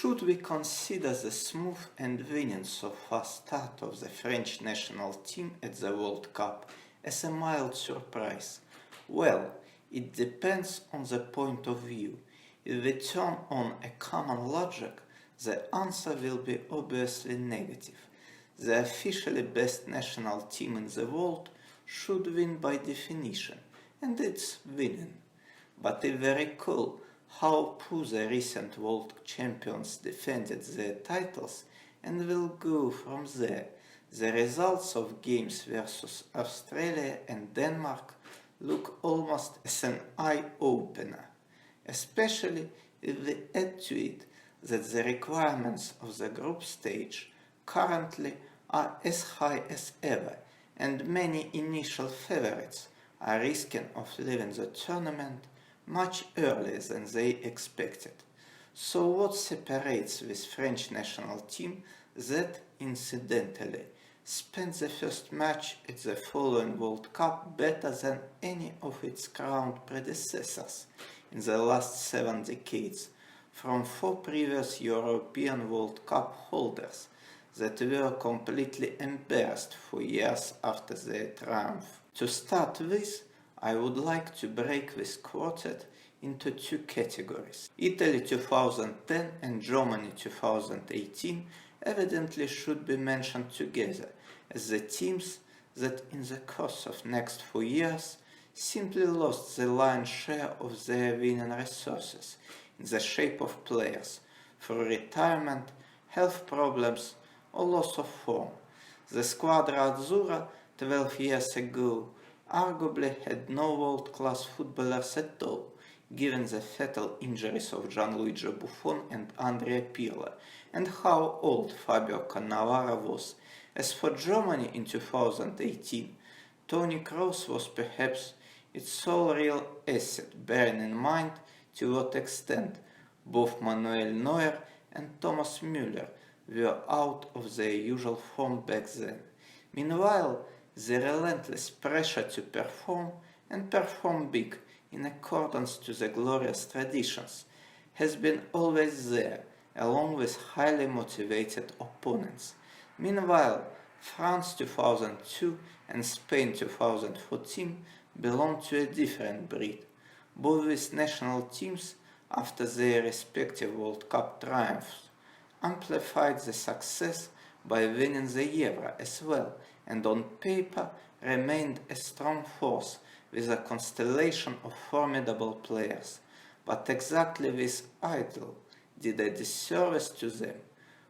Should we consider the smooth and winning so far start of the French national team at the World Cup as a mild surprise? Well, it depends on the point of view. If we turn on a common logic, the answer will be obviously negative. The officially best national team in the world should win by definition, and it's winning. But if we recall how poor the recent world champions defended their titles, and will go from there, the results of games versus Australia and Denmark look almost as an eye-opener, especially if we add to it that the requirements of the group stage currently are as high as ever, and many initial favorites are risking of leaving the tournament much earlier than they expected. So what separates this French national team that, incidentally, spent the first match at the following World Cup better than any of its crowned predecessors in the last 7 decades, from 4 previous European World Cup holders that were completely embarrassed for years after their triumph? To start with, I would like to break this quartet into 2 categories. Italy 2010 and Germany 2018 evidently should be mentioned together as the teams that in the course of next 4 years simply lost the lion's share of their winning resources in the shape of players through retirement, health problems, or loss of form. The Squadra Azzurra 12 years ago arguably had no world-class footballers at all, given the fatal injuries of Gianluigi Buffon and Andrea Pirlo, and how old Fabio Cannavaro was. As for Germany in 2018, Toni Kroos was perhaps its sole real asset, bearing in mind to what extent both Manuel Neuer and Thomas Müller were out of their usual form back then. Meanwhile, the relentless pressure to perform and perform big in accordance to the glorious traditions has been always there, along with highly motivated opponents. Meanwhile, France 2002 and Spain 2014 belong to a different breed. Both these national teams, after their respective World Cup triumphs, amplified the success by winning the Euro as well, and on paper remained a strong force with a constellation of formidable players. But exactly this idol did a disservice to them.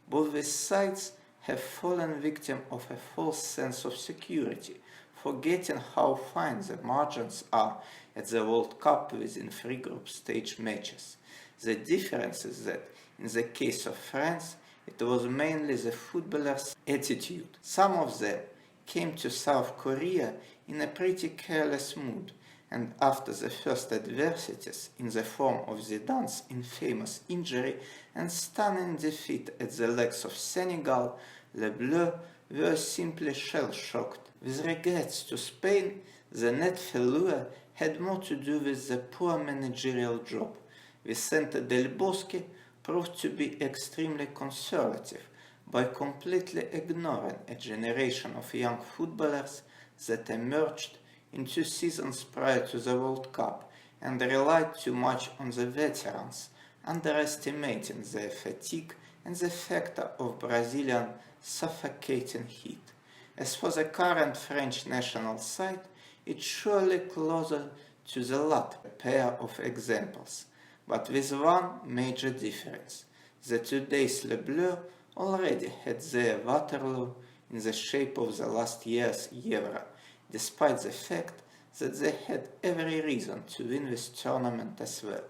Both these sides have fallen victim of a false sense of security, forgetting how fine the margins are at the World Cup within 3 group stage matches. The difference is that, in the case of France, it was mainly the footballers' attitude. Some of them came to South Korea in a pretty careless mood, and after the first adversities in the form of Zidane's infamous injury and stunning defeat at the legs of Senegal, Les Bleus were simply shell-shocked. With regards to Spain, the net failure had more to do with the poor managerial job. Vicente Del Bosque proved to be extremely conservative by completely ignoring a generation of young footballers that emerged in 2 seasons prior to the World Cup and relied too much on the veterans, underestimating their fatigue and the factor of Brazilian suffocating heat. As for the current French national side, it's surely closer to the latter pair of examples, but with one major difference. The today's Les Bleus already had their Waterloo in the shape of the last year's Euro, despite the fact that they had every reason to win this tournament as well.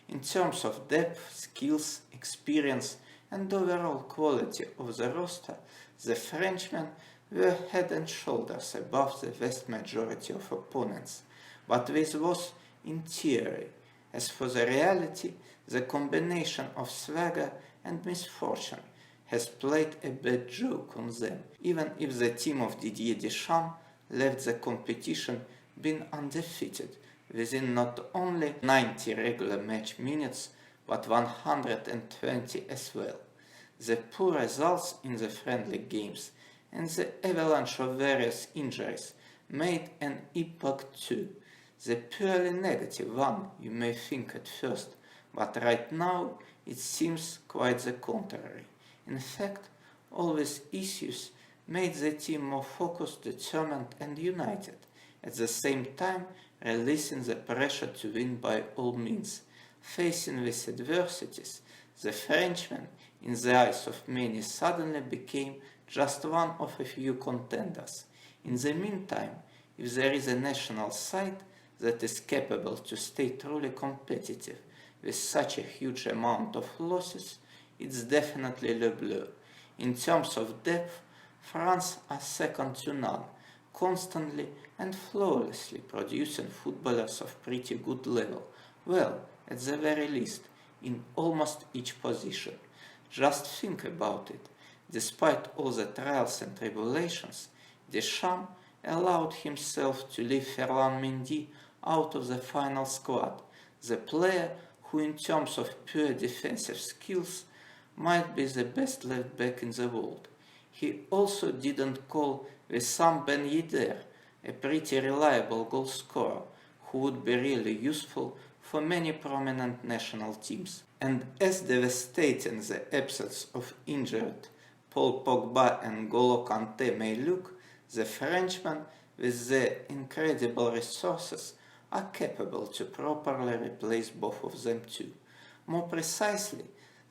In terms of depth, skills, experience, and overall quality of the roster, the Frenchmen were head and shoulders above the vast majority of opponents, but this was in theory. As for the reality, the combination of swagger and misfortune has played a bad joke on them, even if the team of Didier Deschamps left the competition being undefeated within not only 90 regular match minutes, but 120 as well. The poor results in the friendly games and the avalanche of various injuries made an impact too. The purely negative one, you may think at first, but right now it seems quite the contrary. In fact, all these issues made the team more focused, determined and united, at the same time releasing the pressure to win by all means. Facing these adversities, the Frenchman, in the eyes of many, suddenly became just one of a few contenders. In the meantime, if there is a national side that is capable to stay truly competitive with such a huge amount of losses, it's definitely Le Bleu. In terms of depth, France are second to none, constantly and flawlessly producing footballers of pretty good level, well, at the very least, in almost each position. Just think about it. Despite all the trials and tribulations, Deschamps allowed himself to leave Ferland Mendy out of the final squad, the player who in terms of pure defensive skills might be the best left back in the world. He also didn't call Wissam Ben Yedder, a pretty reliable goal scorer, who would be really useful for many prominent national teams. And as devastating the absence of injured Paul Pogba and N'Golo Kanté may look, the Frenchmen, with their incredible resources, are capable to properly replace both of them too. More precisely,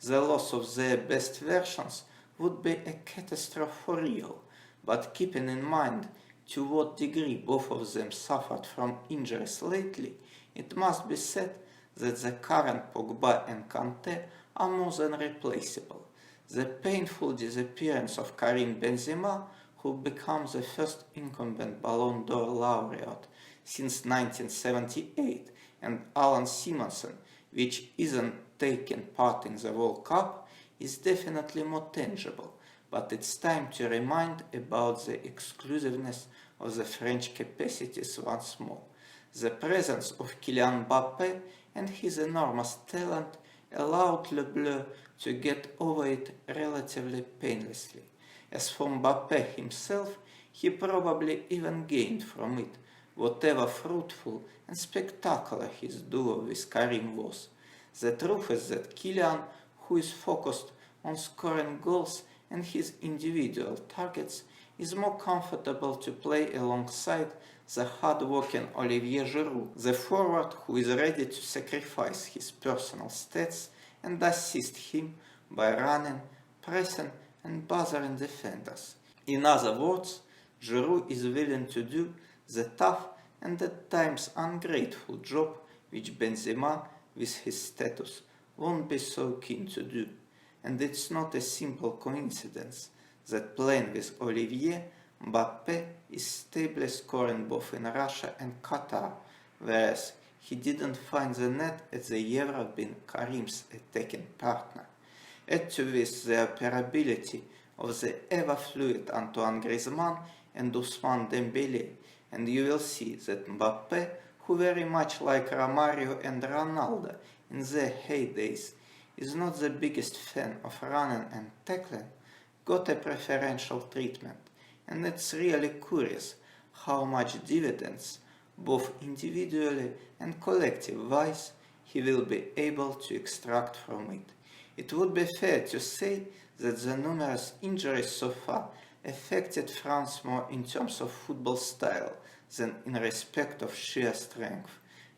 the loss of their best versions would be a catastrophe for real, but keeping in mind to what degree both of them suffered from injuries lately, it must be said that the current Pogba and Kanté are more than replaceable. The painful disappearance of Karim Benzema, who becomes the first incumbent Ballon d'Or laureate since 1978, and Alan Simonsen, which isn't taking part in the World Cup, is definitely more tangible, but it's time to remind about the exclusiveness of the French capacities once more. The presence of Kylian Mbappé and his enormous talent allowed Le Bleu to get over it relatively painlessly. As for Mbappé himself, he probably even gained from it, whatever fruitful and spectacular his duo with Karim was. The truth is that Kylian, who is focused on scoring goals and his individual targets, is more comfortable to play alongside the hard-working Olivier Giroud, the forward who is ready to sacrifice his personal stats and assist him by running, pressing and bothering defenders. In other words, Giroud is willing to do the tough and at times ungrateful job which Benzema, with his status, won't be so keen to do. And it's not a simple coincidence that playing with Olivier, Mbappé is stably scoring both in Russia and Qatar, whereas he didn't find the net at the Euro being Karim's attacking partner. Add to this the operability of the ever-fluid Antoine Griezmann and Ousmane Dembélé, and you will see that Mbappé, who very much like Romario and Ronaldo in their heydays, is not the biggest fan of running and tackling, got a preferential treatment, and it's really curious how much dividends, both individually and collective-wise, he will be able to extract from it. It would be fair to say that the numerous injuries so far affected France more in terms of football style than in respect of sheer strength.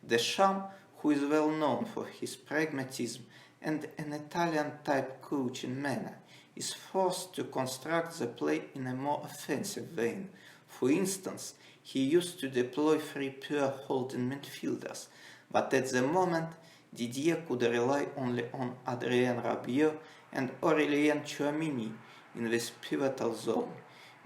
Deschamps, who is well known for his pragmatism and an Italian-type coaching manner, is forced to construct the play in a more offensive vein. For instance, he used to deploy three pure holding midfielders, but at the moment Didier could rely only on Adrien Rabiot and Aurélien Tchouaméni in this pivotal zone.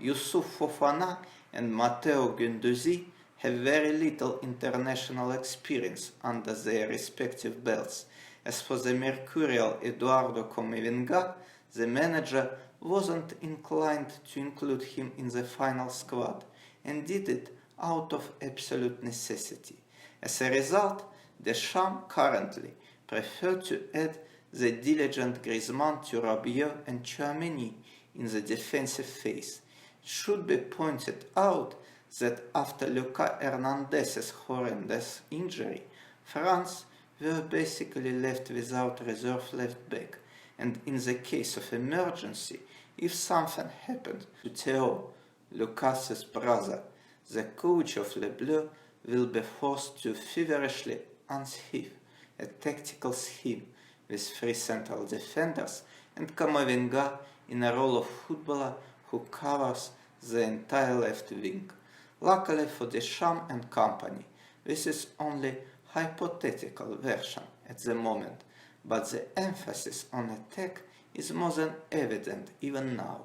Youssouf Fofana and Matteo Guendouzi have very little international experience under their respective belts. As for the mercurial Eduardo Camavinga, the manager wasn't inclined to include him in the final squad and did it out of absolute necessity. As a result, Deschamps currently prefer to add the diligent Griezmann to Rabiot and Tchouaméni in the defensive phase. It should be pointed out that after Lucas Hernandez's horrendous injury, France were basically left without reserve left back, and in the case of emergency, if something happened to Theo, Lucas's brother, the coach of Les Bleus will be forced to feverishly unsheath a tactical scheme with 3 central defenders and Camavinga in a role of footballer who covers the entire left wing. Luckily for Deschamps and company, this is only hypothetical version at the moment, but the emphasis on attack is more than evident even now.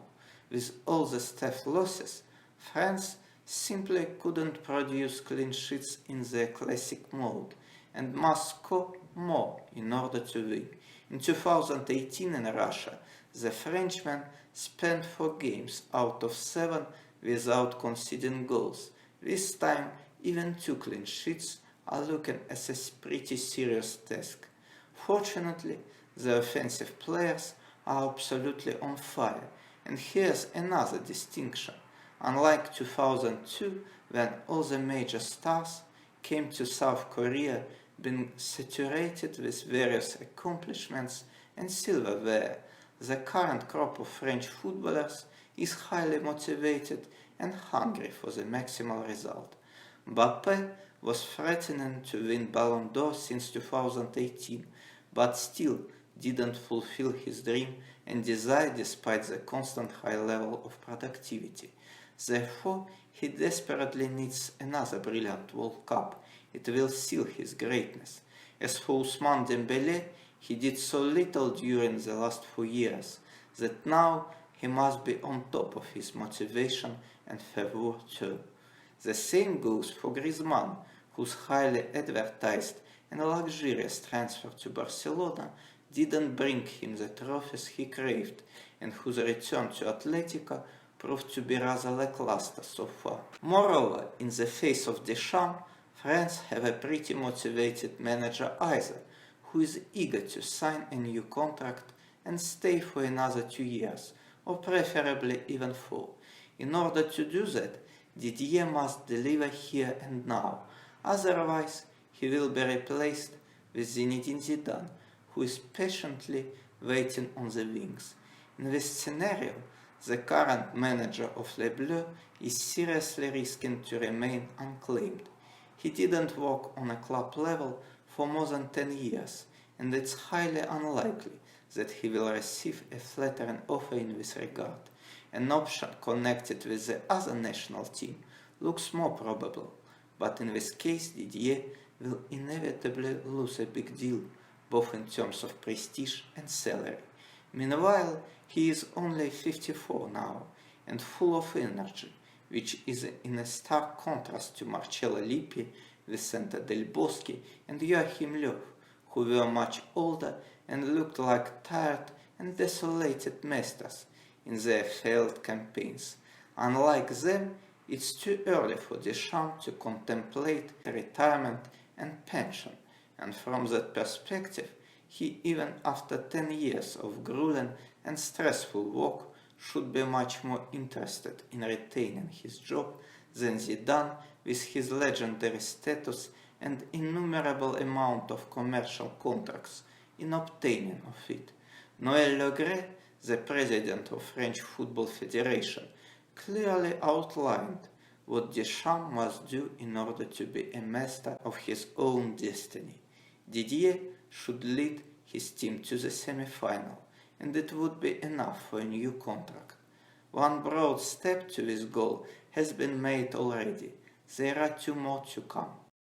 With all the staff losses, France simply couldn't produce clean sheets in their classic mode and must score more in order to win. In 2018 in Russia, the Frenchmen spent 4 games out of 7 without conceding goals. This time, even 2 clean sheets are looking as a pretty serious task. Fortunately, the offensive players are absolutely on fire, and here's another distinction. Unlike 2002, when all the major stars came to South Korea being saturated with various accomplishments and silverware, the current crop of French footballers is highly motivated and hungry for the maximal result. Mbappé was threatening to win Ballon d'Or since 2018, but still didn't fulfill his dream and desire despite the constant high level of productivity. Therefore, he desperately needs another brilliant World Cup. It will seal his greatness. As for Ousmane Dembélé, he did so little during the last 4 years that now he must be on top of his motivation and fervour too. The same goes for Griezmann, whose highly advertised and luxurious transfer to Barcelona didn't bring him the trophies he craved, and whose return to Atletico proved to be rather lackluster so far. Moreover, in the face of Deschamps, France have a pretty motivated manager either, who is eager to sign a new contract and stay for another 2 years, or preferably even 4. In order to do that, Didier must deliver here and now, otherwise he will be replaced with Zinedine Zidane, who is patiently waiting on the wings. In this scenario, the current manager of Les Bleus is seriously risking to remain unclaimed. He didn't work on a club level for more than 10 years, and it's highly unlikely that he will receive a flattering offer in this regard. An option connected with the other national team looks more probable, but in this case Didier will inevitably lose a big deal, both in terms of prestige and salary. Meanwhile, he is only 54 now and full of energy, which is in a stark contrast to Marcello Lippi, Vicente Del Bosque and Joachim Löw, who were much older and looked like tired and desolated masters in their failed campaigns. Unlike them, it's too early for Deschamps to contemplate retirement and pension, and from that perspective, he, even after 10 years of grueling and stressful work, should be much more interested in retaining his job than Zidane, with his legendary status and innumerable amount of commercial contracts, in obtaining of it. Noël Le Graët, the president of French Football Federation, clearly outlined what Deschamps must do in order to be a master of his own destiny. Didier should lead his team to the semi-final, and it would be enough for a new contract. One broad step to this goal has been made already. There are 2 more to come.